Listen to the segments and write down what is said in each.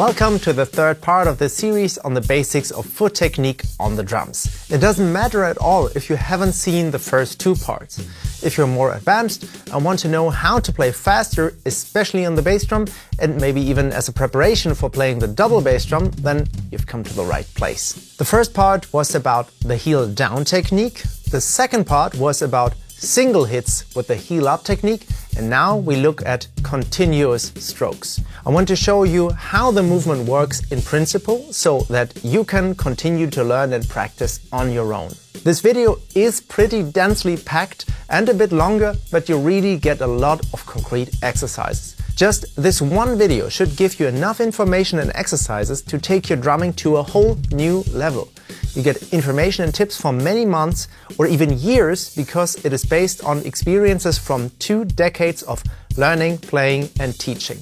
Welcome to the third part of the series on the basics of foot technique on the drums. It doesn't matter at all if you haven't seen the first two parts. If you're more advanced and want to know how to play faster, especially on the bass drum, and maybe even as a preparation for playing the double bass drum, then you've come to the right place. The first part was about the heel down technique. The second part was about single hits with the heel up technique, and now we look at continuous strokes. I want to show you how the movement works in principle so that you can continue to learn and practice on your own. This video is pretty densely packed and a bit longer, but you really get a lot of concrete exercises. Just this one video should give you enough information and exercises to take your drumming to a whole new level. You get information and tips for many months or even years because it is based on experiences from 2 decades of learning, playing and teaching.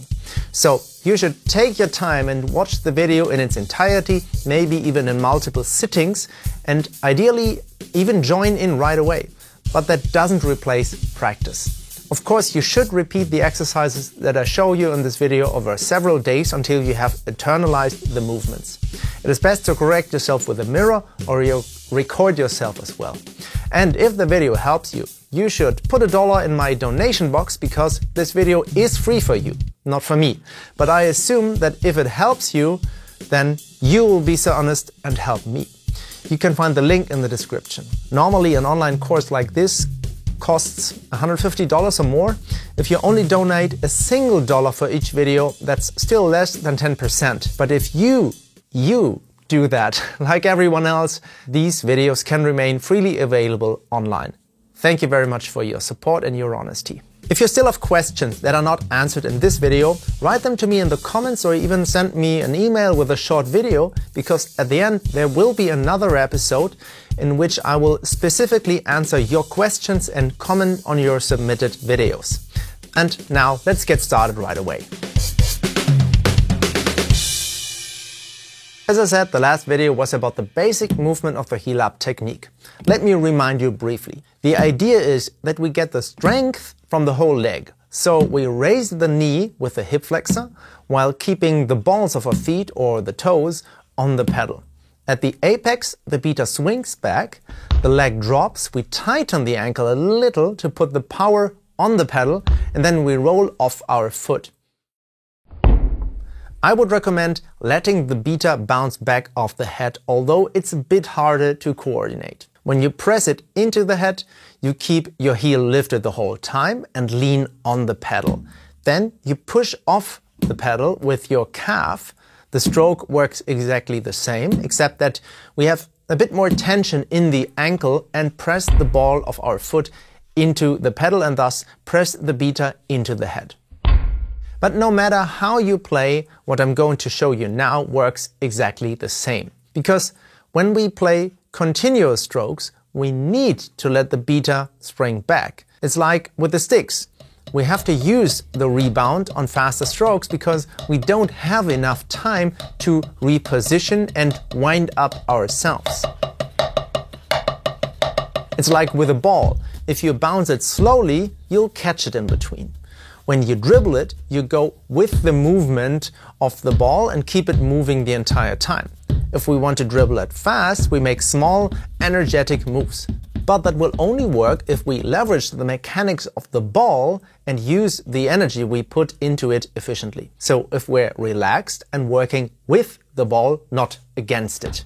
So you should take your time and watch the video in its entirety, maybe even in multiple sittings, and ideally even join in right away. But that doesn't replace practice. Of course, you should repeat the exercises that I show you in this video over several days until you have internalized the movements. It is best to correct yourself with a mirror or you record yourself as well. And if the video helps you, you should put $1 in my donation box because this video is free for you, not for me. But I assume that if it helps you, then you will be so honest and help me. You can find the link in the description. Normally an online course like this costs $150 or more. If you only donate a single dollar for each video, that's still less than 10%. But if you do that, like everyone else, these videos can remain freely available online. Thank you very much for your support and your honesty. If you still have questions that are not answered in this video, write them to me in the comments or even send me an email with a short video, because at the end there will be another episode in which I will specifically answer your questions and comment on your submitted videos. And now let's get started right away. As I said, the last video was about the basic movement of the heel up technique. Let me remind you briefly. The idea is that we get the strength from the whole leg. So we raise the knee with the hip flexor while keeping the balls of our feet or the toes on the pedal. At the apex, the beater swings back, the leg drops, we tighten the ankle a little to put the power on the pedal, and then we roll off our foot. I would recommend letting the beater bounce back off the head, although it's a bit harder to coordinate. When you press it into the head, you keep your heel lifted the whole time and lean on the pedal. Then you push off the pedal with your calf. The stroke works exactly the same, except that we have a bit more tension in the ankle and press the ball of our foot into the pedal and thus press the beater into the head. But no matter how you play, what I'm going to show you now works exactly the same. Because when we play continuous strokes, we need to let the beater spring back. It's like with the sticks. We have to use the rebound on faster strokes because we don't have enough time to reposition and wind up ourselves. It's like with a ball. If you bounce it slowly, you'll catch it in between. When you dribble it, you go with the movement of the ball and keep it moving the entire time. If we want to dribble it fast, we make small, energetic moves. But that will only work if we leverage the mechanics of the ball and use the energy we put into it efficiently. So if we're relaxed and working with the ball, not against it.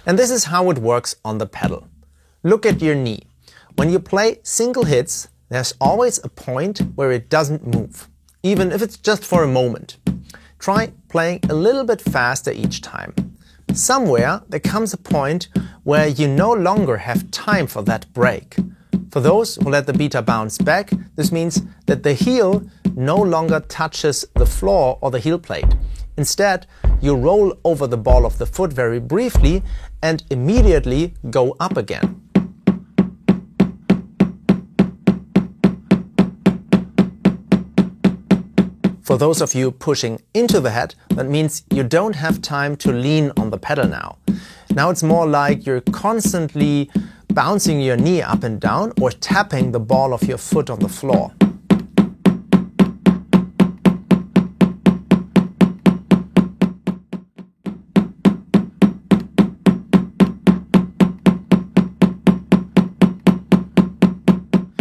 And this is how it works on the pedal. Look at your knee. When you play single hits, there's always a point where it doesn't move, even if it's just for a moment. Try playing a little bit faster each time. Somewhere there comes a point where you no longer have time for that break. For those who let the beater bounce back, this means that the heel no longer touches the floor or the heel plate. Instead, you roll over the ball of the foot very briefly and immediately go up again. For those of you pushing into the head, that means you don't have time to lean on the pedal now. Now it's more like you're constantly bouncing your knee up and down or tapping the ball of your foot on the floor.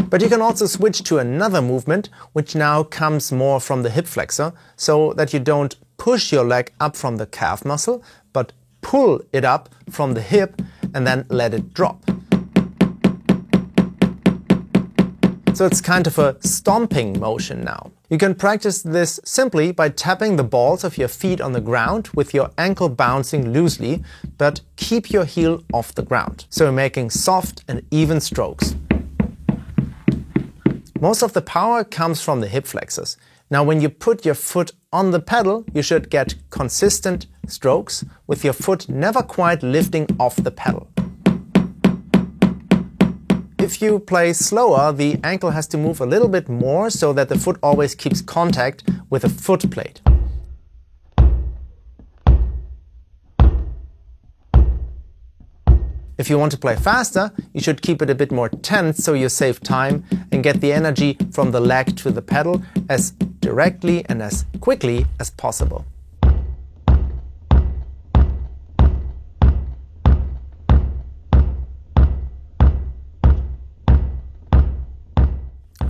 But you can also switch to another movement, which now comes more from the hip flexor, so that you don't push your leg up from the calf muscle, but pull it up from the hip and then let it drop. So it's kind of a stomping motion now. You can practice this simply by tapping the balls of your feet on the ground with your ankle bouncing loosely, but keep your heel off the ground. So you're making soft and even strokes. Most of the power comes from the hip flexors. Now when you put your foot on the pedal, you should get consistent strokes with your foot never quite lifting off the pedal. If you play slower, the ankle has to move a little bit more so that the foot always keeps contact with the foot plate. If you want to play faster, you should keep it a bit more tense so you save time and get the energy from the leg to the pedal as directly and as quickly as possible.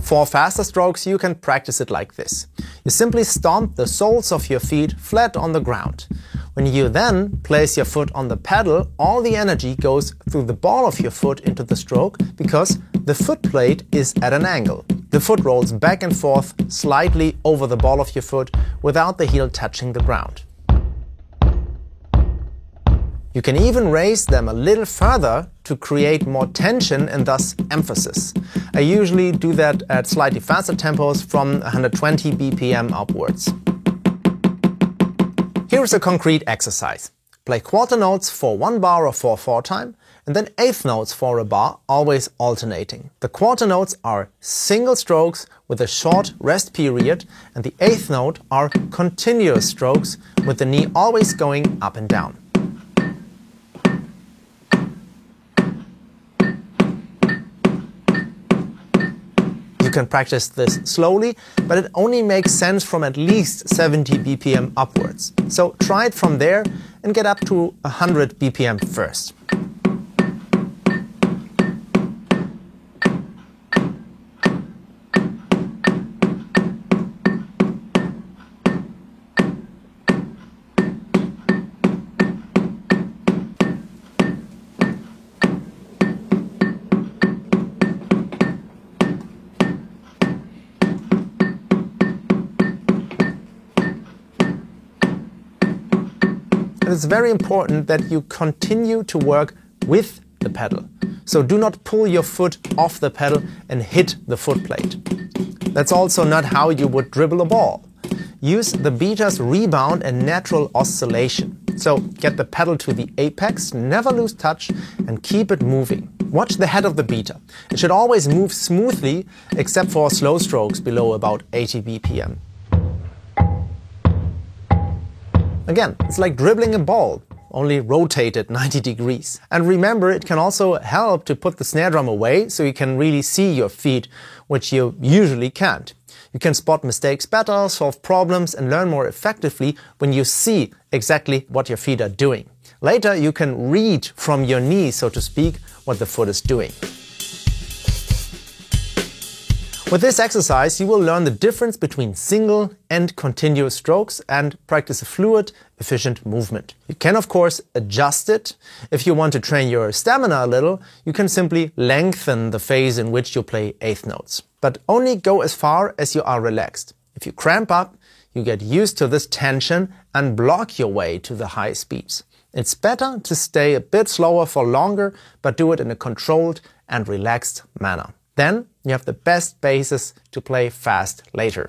For faster strokes, you can practice it like this. You simply stomp the soles of your feet flat on the ground. When you then place your foot on the pedal, all the energy goes through the ball of your foot into the stroke because the foot plate is at an angle. The foot rolls back and forth slightly over the ball of your foot without the heel touching the ground. You can even raise them a little further to create more tension and thus emphasis. I usually do that at slightly faster tempos from 120 BPM upwards. Here is a concrete exercise. Play quarter notes for 1 bar or 4/4 time, and then eighth notes for a bar, always alternating. The quarter notes are single strokes with a short rest period, and the eighth note are continuous strokes with the knee always going up and down. You can practice this slowly, but it only makes sense from at least 70 BPM upwards. So try it from there and get up to 100 BPM first. It's very important that you continue to work with the pedal. So do not pull your foot off the pedal and hit the foot plate. That's also not how you would dribble a ball. Use the beater's rebound and natural oscillation. So get the pedal to the apex, never lose touch, and keep it moving. Watch the head of the beater. It should always move smoothly, except for slow strokes below about 80 BPM. Again, it's like dribbling a ball, only rotated 90 degrees. And remember, it can also help to put the snare drum away so you can really see your feet, which you usually can't. You can spot mistakes better, solve problems, and learn more effectively when you see exactly what your feet are doing. Later, you can read from your knee, so to speak, what the foot is doing. With this exercise, you will learn the difference between single and continuous strokes and practice a fluid, efficient movement. You can, of course, adjust it. If you want to train your stamina a little, you can simply lengthen the phase in which you play eighth notes. But only go as far as you are relaxed. If you cramp up, you get used to this tension and block your way to the high speeds. It's better to stay a bit slower for longer, but do it in a controlled and relaxed manner. Then you have the best basis to play fast later.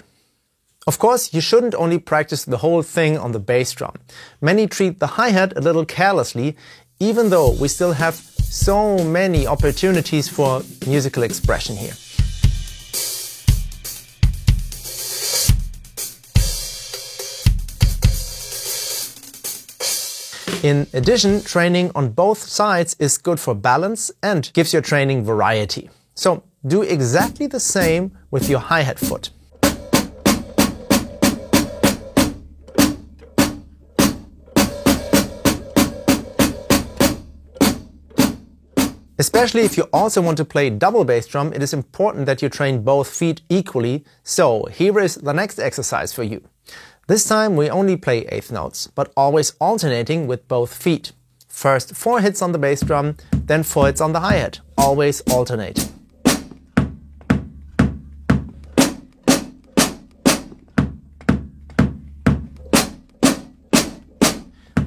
Of course, you shouldn't only practice the whole thing on the bass drum. Many treat the hi-hat a little carelessly, even though we still have so many opportunities for musical expression here. In addition, training on both sides is good for balance and gives your training variety. So do exactly the same with your hi-hat foot. Especially if you also want to play double bass drum, it is important that you train both feet equally. So here is the next exercise for you. This time we only play eighth notes, but always alternating with both feet. First 4 hits on the bass drum, then 4 hits on the hi-hat, always alternating.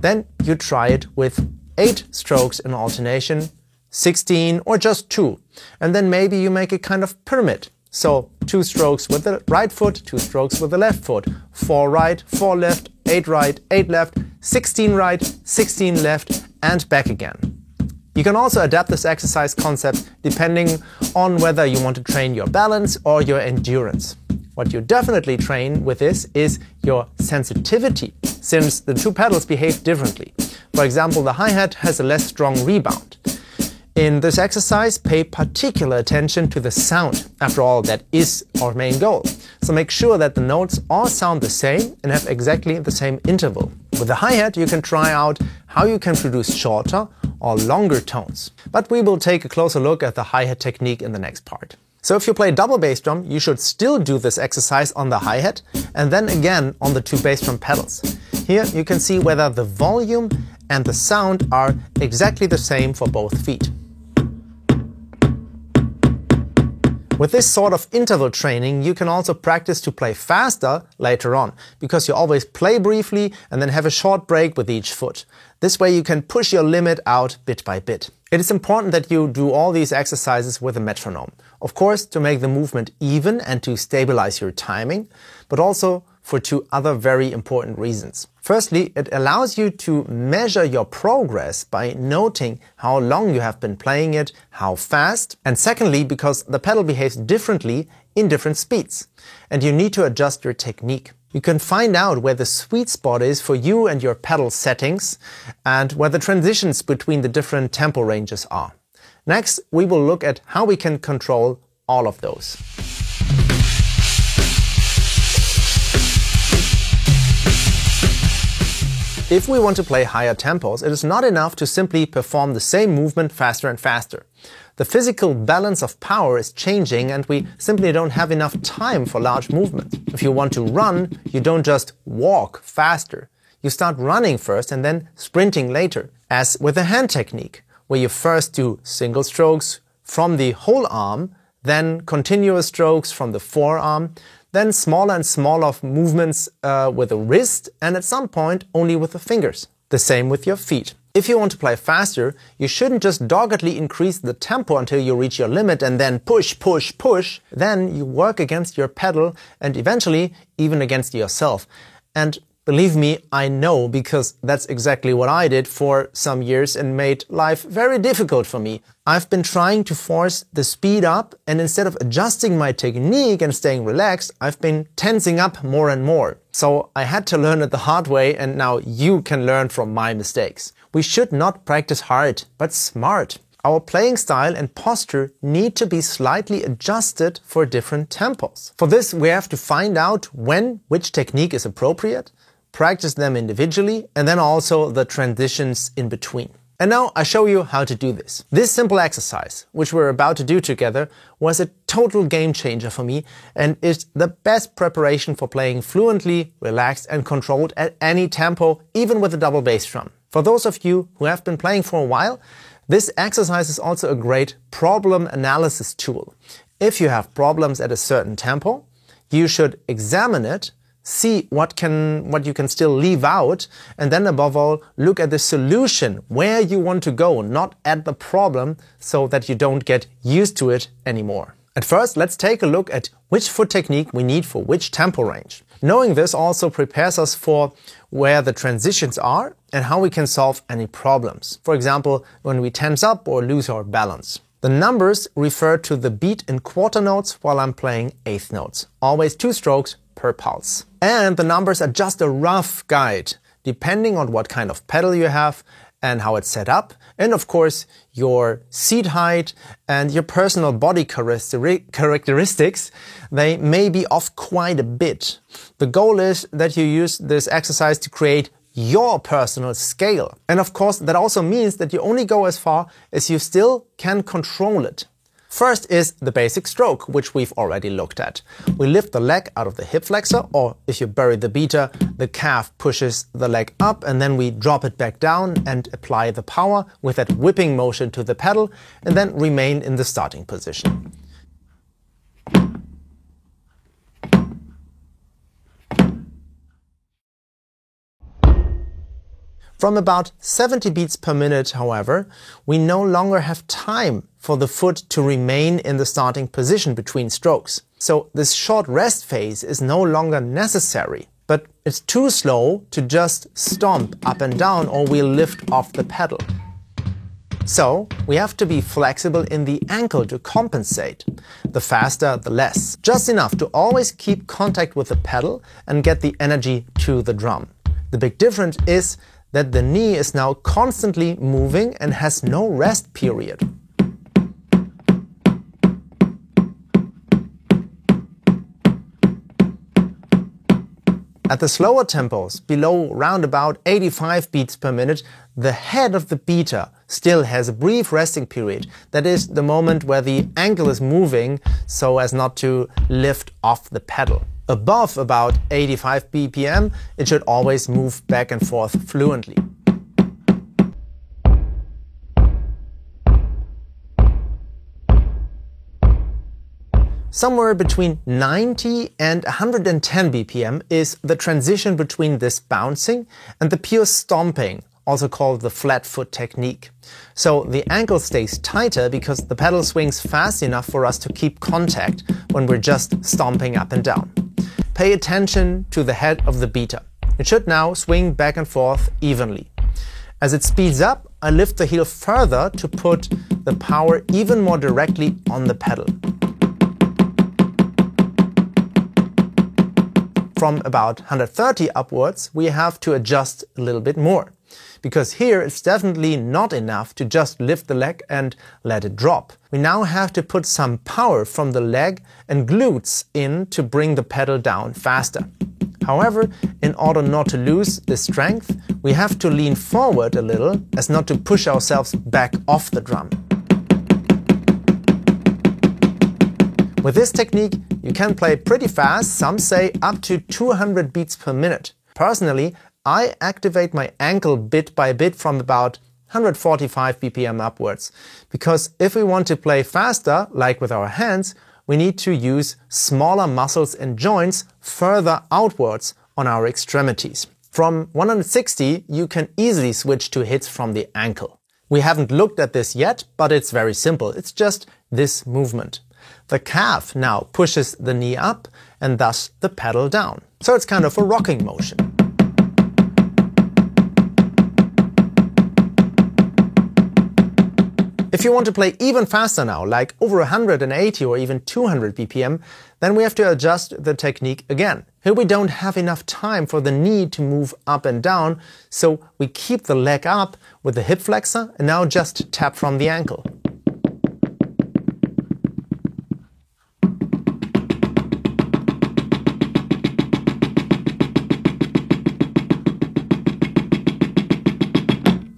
Then you try it with 8 strokes in alternation, 16 or just 2. And then maybe you make a kind of pyramid. So 2 strokes with the right foot, 2 strokes with the left foot, 4 right, 4 left, 8 right, 8 left, 16 right, 16 left, and back again. You can also adapt this exercise concept depending on whether you want to train your balance or your endurance. What you definitely train with this is your sensitivity, since the 2 pedals behave differently. For example, the hi-hat has a less strong rebound. In this exercise, pay particular attention to the sound. After all, that is our main goal. So make sure that the notes all sound the same and have exactly the same interval. With the hi-hat, you can try out how you can produce shorter or longer tones. But we will take a closer look at the hi-hat technique in the next part. So if you play double bass drum, you should still do this exercise on the hi-hat and then again on the 2 bass drum pedals. Here you can see whether the volume and the sound are exactly the same for both feet. With this sort of interval training, you can also practice to play faster later on, because you always play briefly and then have a short break with each foot. This way you can push your limit out bit by bit. It is important that you do all these exercises with a metronome. Of course, to make the movement even and to stabilize your timing, but also for 2 other very important reasons. Firstly, it allows you to measure your progress by noting how long you have been playing it, how fast, and secondly, because the pedal behaves differently in different speeds, and you need to adjust your technique. You can find out where the sweet spot is for you and your pedal settings, and where the transitions between the different tempo ranges are. Next, we will look at how we can control all of those. If we want to play higher tempos, it is not enough to simply perform the same movement faster and faster. The physical balance of power is changing and we simply don't have enough time for large movements. If you want to run, you don't just walk faster. You start running first and then sprinting later, as with the hand technique, where you first do single strokes from the whole arm, then continuous strokes from the forearm, then smaller and smaller movements with the wrist, and at some point only with the fingers. The same with your feet. If you want to play faster, you shouldn't just doggedly increase the tempo until you reach your limit and then push, push, push. Then you work against your pedal and eventually even against yourself. And believe me, I know, because that's exactly what I did for some years and made life very difficult for me. I've been trying to force the speed up, and instead of adjusting my technique and staying relaxed, I've been tensing up more and more. So I had to learn it the hard way, and now you can learn from my mistakes. We should not practice hard, but smart. Our playing style and posture need to be slightly adjusted for different tempos. For this, we have to find out when which technique is appropriate, practice them individually, and then also the transitions in between. And now I show you how to do this. This simple exercise, which we're about to do together, was a total game changer for me and is the best preparation for playing fluently, relaxed and controlled at any tempo, even with a double bass drum. For those of you who have been playing for a while, this exercise is also a great problem analysis tool. If you have problems at a certain tempo, you should examine it, see what you can still leave out, and then above all, look at the solution, where you want to go, not at the problem, so that you don't get used to it anymore. At first, let's take a look at which foot technique we need for which tempo range. Knowing this also prepares us for where the transitions are and how we can solve any problems. For example, when we tense up or lose our balance. The numbers refer to the beat in quarter notes while I'm playing eighth notes. Always 2 strokes per pulse. And the numbers are just a rough guide, depending on what kind of pedal you have and how it's set up, and of course your seat height and your personal body characteristics. They may be off quite a bit. The goal is that you use this exercise to create your personal scale. And of course, that also means that you only go as far as you still can control it. First is the basic stroke, which we've already looked at. We lift the leg out of the hip flexor, or if you bury the beater, the calf pushes the leg up and then we drop it back down and apply the power with that whipping motion to the pedal and then remain in the starting position. From about 70 beats per minute, however, we no longer have time for the foot to remain in the starting position between strokes. So this short rest phase is no longer necessary, but it's too slow to just stomp up and down or we'll lift off the pedal. So we have to be flexible in the ankle to compensate. The faster, the less. Just enough to always keep contact with the pedal and get the energy to the drum. The big difference is that the knee is now constantly moving and has no rest period. At the slower tempos, below round about 85 beats per minute, the head of the beater still has a brief resting period. That is the moment where the ankle is moving so as not to lift off the pedal. Above about 85 BPM, it should always move back and forth fluently. Somewhere between 90 and 110 BPM is the transition between this bouncing and the pure stomping, also called the flat foot technique. So the ankle stays tighter because the pedal swings fast enough for us to keep contact when we're just stomping up and down. Pay attention to the head of the beater. It should now swing back and forth evenly. As it speeds up, I lift the heel further to put the power even more directly on the pedal. From about 130 upwards, we have to adjust a little bit more. Because here it's definitely not enough to just lift the leg and let it drop. We now have to put some power from the leg and glutes in to bring the pedal down faster. However, in order not to lose the strength, we have to lean forward a little as not to push ourselves back off the drum. With this technique, you can play pretty fast, some say up to 200 beats per minute. Personally, I activate my ankle bit by bit from about 145 BPM upwards, because if we want to play faster, like with our hands, we need to use smaller muscles and joints further outwards on our extremities. From 160, you can easily switch to hits from the ankle. We haven't looked at this yet, but it's very simple. It's just this movement. The calf now pushes the knee up and thus the pedal down. So it's kind of a rocking motion. If you want to play even faster now, like over 180 or even 200 BPM, then we have to adjust the technique again. Here we don't have enough time for the knee to move up and down, so we keep the leg up with the hip flexor and now just tap from the ankle.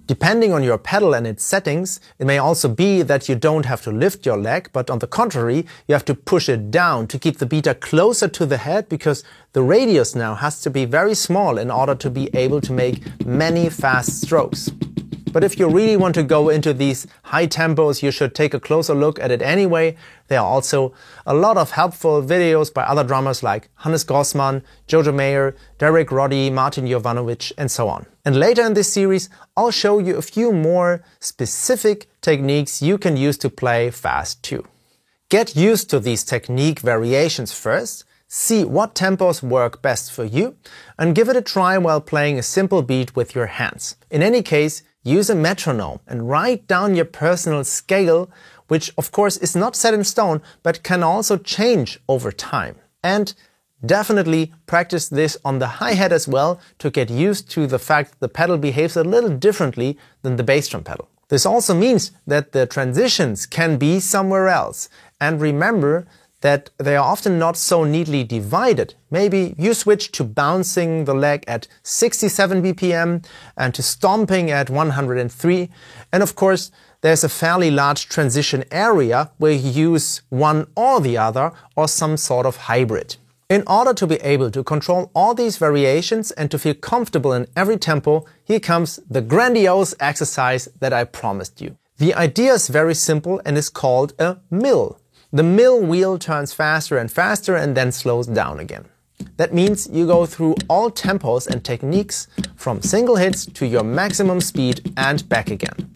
Depending on your pedal and its settings, it may also be that you don't have to lift your leg, but on the contrary, you have to push it down to keep the beater closer to the head, because the radius now has to be very small in order to be able to make many fast strokes. But if you really want to go into these high tempos, you should take a closer look at it anyway. There are also a lot of helpful videos by other drummers like Hannes Grossmann, Jojo Mayer, Derek Roddy, Martin Jovanovic, and so on. And later in this series, I'll show you a few more specific techniques you can use to play fast too. Get used to these technique variations first, see what tempos work best for you, and give it a try while playing a simple beat with your hands. In any case, use a metronome and write down your personal scale, which of course is not set in stone, but can also change over time. And definitely practice this on the hi-hat as well to get used to the fact the pedal behaves a little differently than the bass drum pedal. This also means that the transitions can be somewhere else. And remember that they are often not so neatly divided. Maybe you switch to bouncing the leg at 67 BPM and to stomping at 103. And of course, there's a fairly large transition area where you use one or the other or some sort of hybrid. In order to be able to control all these variations and to feel comfortable in every tempo, here comes the grandiose exercise that I promised you. The idea is very simple and is called a mill. The mill wheel turns faster and faster and then slows down again. That means you go through all tempos and techniques from single hits to your maximum speed and back again.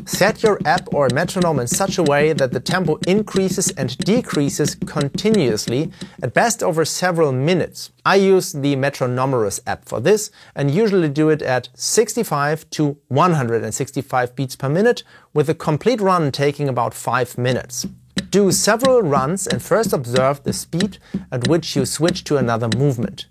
Set your app or metronome in such a way that the tempo increases and decreases continuously, at best over several minutes. I use the Metronomerous app for this and usually do it at 65 to 165 beats per minute, with a complete run taking about 5 minutes. Do several runs and first observe the speed at which you switch to another movement.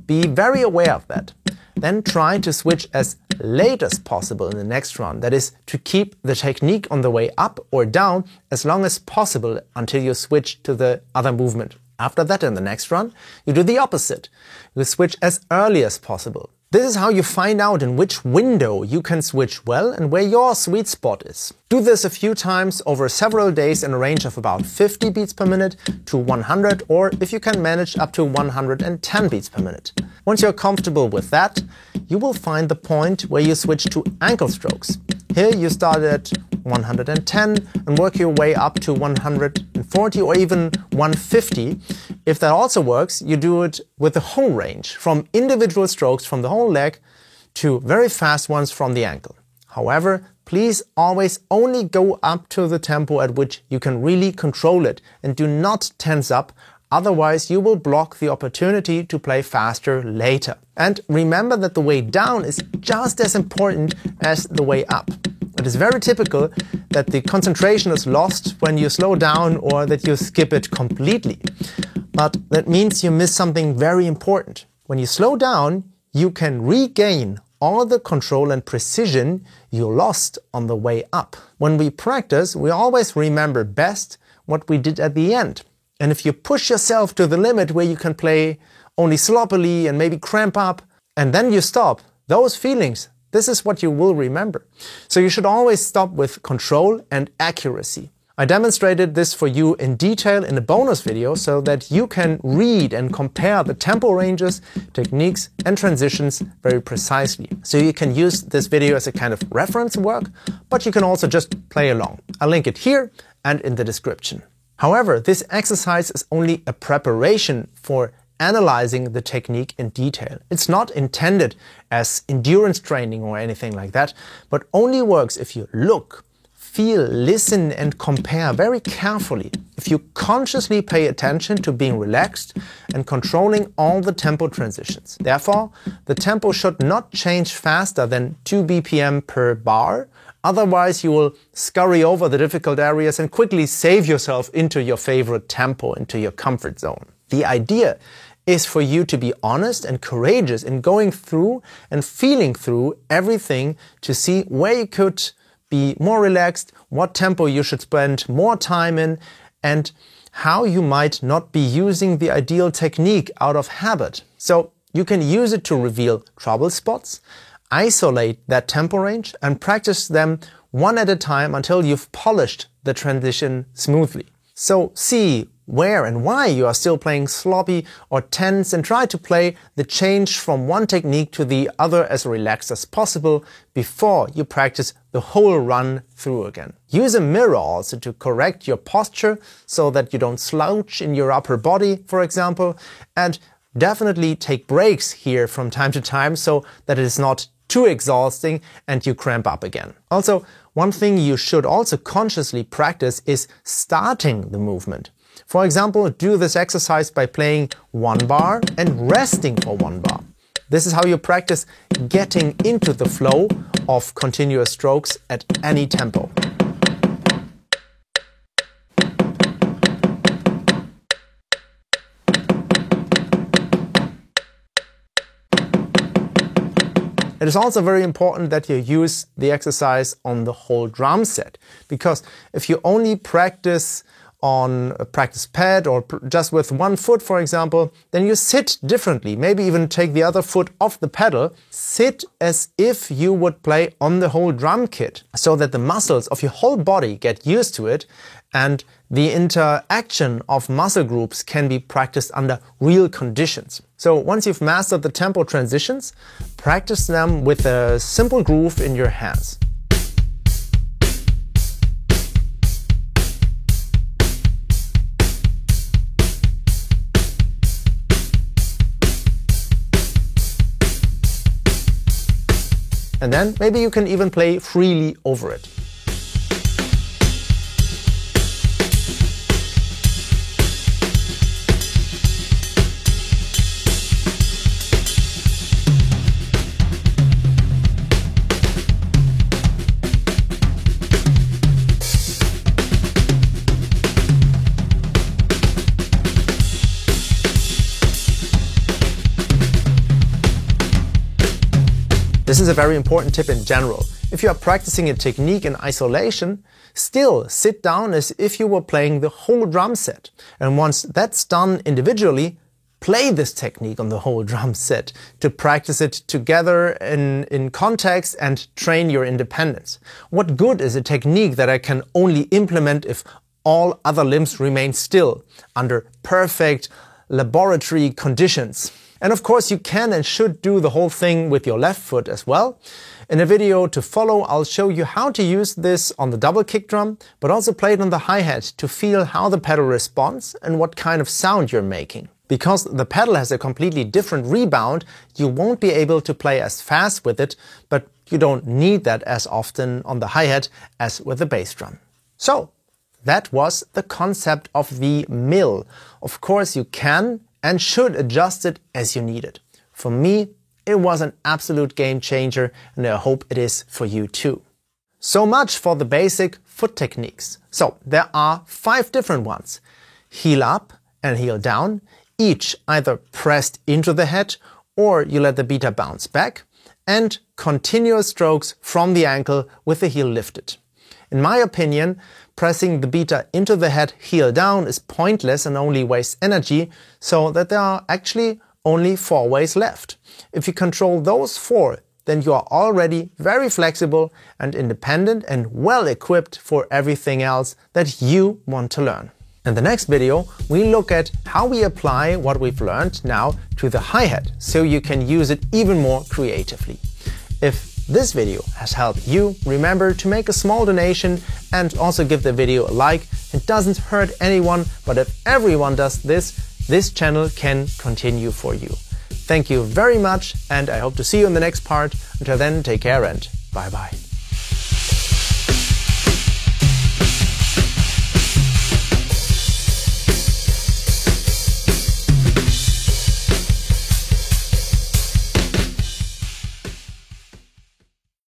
Be very aware of that. Then try to switch as late as possible in the next run. That is, to keep the technique on the way up or down as long as possible until you switch to the other movement. After that, in the next run, you do the opposite. You switch as early as possible. This is how you find out in which window you can switch well and where your sweet spot is. Do this a few times over several days in a range of about 50 beats per minute to 100, or if you can manage, up to 110 beats per minute. Once you're comfortable with that, you will find the point where you switch to ankle strokes. Here you start at 110 and work your way up to 140 or even 150. If that also works, you do it with the whole range, from individual strokes from the whole leg to very fast ones from the ankle. However, please always only go up to the tempo at which you can really control it and do not tense up. Otherwise, you will block the opportunity to play faster later. And remember that the way down is just as important as the way up. It is very typical that the concentration is lost when you slow down or that you skip it completely. But that means you miss something very important. When you slow down, you can regain all the control and precision you lost on the way up. When we practice, we always remember best what we did at the end. And if you push yourself to the limit where you can play only sloppily and maybe cramp up, and then you stop, those feelings, this is what you will remember. So you should always stop with control and accuracy. I demonstrated this for you in detail in a bonus video so that you can read and compare the tempo ranges, techniques and transitions very precisely. So you can use this video as a kind of reference work, but you can also just play along. I'll link it here and in the description. However, this exercise is only a preparation for analyzing the technique in detail. It's not intended as endurance training or anything like that, but only works if you look, feel, listen and compare very carefully. If you consciously pay attention to being relaxed and controlling all the tempo transitions. Therefore, the tempo should not change faster than 2 BPM per bar. Otherwise, you will scurry over the difficult areas and quickly save yourself into your favorite tempo, into your comfort zone. The idea is for you to be honest and courageous in going through and feeling through everything to see where you could be more relaxed, what tempo you should spend more time in, and how you might not be using the ideal technique out of habit. So you can use it to reveal trouble spots, isolate that tempo range and practice them one at a time until you've polished the transition smoothly. So see where and why you are still playing sloppy or tense and try to play the change from one technique to the other as relaxed as possible before you practice the whole run through again. Use a mirror also to correct your posture so that you don't slouch in your upper body, for example, and definitely take breaks here from time to time so that it is not too exhausting and you cramp up again. Also, one thing you should also consciously practice is starting the movement. For example, do this exercise by playing 1 bar and resting for 1 bar. This is how you practice getting into the flow of continuous strokes at any tempo. It is also very important that you use the exercise on the whole drum set, because if you only practice on a practice pad or just with one foot, for example, then you sit differently. Maybe even take the other foot off the pedal. Sit as if you would play on the whole drum kit, so that the muscles of your whole body get used to it and the interaction of muscle groups can be practiced under real conditions. So once you've mastered the tempo transitions, practice them with a simple groove in your hands. And then maybe you can even play freely over it. This is a very important tip in general. If you are practicing a technique in isolation, still sit down as if you were playing the whole drum set. And once that's done individually, play this technique on the whole drum set to practice it together in context and train your independence. What good is a technique that I can only implement if all other limbs remain still under perfect laboratory conditions? And of course you can and should do the whole thing with your left foot as well. In a video to follow, I'll show you how to use this on the double kick drum, but also play it on the hi-hat to feel how the pedal responds and what kind of sound you're making. Because the pedal has a completely different rebound, you won't be able to play as fast with it, but you don't need that as often on the hi-hat as with the bass drum. So that was the concept of the mill. Of course you can and should adjust it as you need it. For me, it was an absolute game changer, and I hope it is for you too. So much for the basic foot techniques. So there are 5 different ones. Heel up and heel down, each either pressed into the head or you let the beater bounce back, and continuous strokes from the ankle with the heel lifted. In my opinion, pressing the beater into the head heel down is pointless and only wastes energy, so that there are actually only 4 ways left. If you control those 4, then you are already very flexible and independent and well equipped for everything else that you want to learn. In the next video, we look at how we apply what we've learned now to the hi-hat, so you can use it even more creatively. If this video has helped you, remember to make a small donation and also give the video a like. It doesn't hurt anyone, but if everyone does this, this channel can continue for you. Thank you very much, and I hope to see you in the next part. Until then, take care and bye bye.